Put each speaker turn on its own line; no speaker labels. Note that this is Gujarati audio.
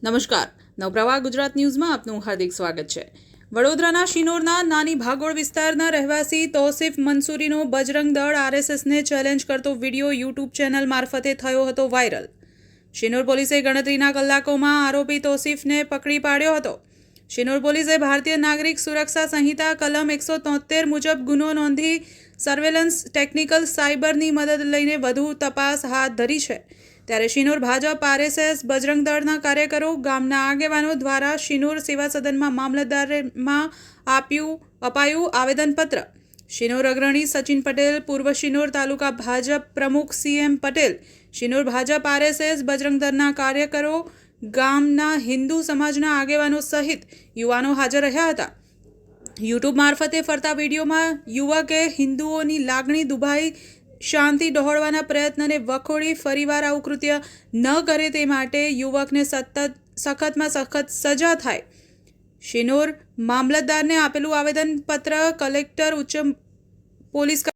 નમસ્કાર, નવપ્રવાહ ગુજરાત ન્યૂઝમાં આપનું હાર્દિક સ્વાગત છે। વડોદરાના શિનોરના નાની ભાગોળ વિસ્તારના રહેવાસી તૌસીફ મંસૂરીનો બજરંગ દળ આરએસએસને ચેલેન્જ કરતો વિડીયો યુટ્યુબ ચેનલ મારફતે થયો હતો વાયરલ। શિનોર પોલીસે ગણતરીના કલાકોમાં આરોપી તૌસીફને પકડી પાડ્યો હતો। શિનોર પોલીસે ભારતીય નાગરિક સુરક્ષા સંહિતા કલમ 173 મુજબ ગુનો નોંધી સર્વેલન્સ ટેકનિકલ સાયબરની મદદ લઈને વધુ તપાસ હાથ ધરી છે। ત્યારે શિનોર ભાજપ આરએસએસ બજરંગ દળના કાર્યકરો ગામના આગેવાનો દ્વારા શિનોર સેવા સદનમાં મામલતદારમાં અપાયું આવેદનપત્ર। શિનોર અગ્રણી સચિન પટેલ, પૂર્વ શિનોર તાલુકા ભાજપ પ્રમુખ સીએમ પટેલ, શિનોર ભાજપ આરએસએસ બજરંગ દળના કાર્યકરો, ગામના હિન્દુ સમાજના આગેવાનો સહિત યુવાનો હાજર રહ્યા હતા। યુટ્યુબ મારફતે ફરતા વિડીયોમાં યુવકે હિન્દુઓની લાગણી દુભાઈ શાંતિ ડહોળવાના પ્રયત્નને વખોડી ફરીવાર આવું કૃત્ય ન કરે તે માટે યુવકને સખતમાં સખત સજા થાય। શિનોર મામલતદારને આપેલું આવેદનપત્ર કલેક્ટર ઉચ્ચ પોલીસ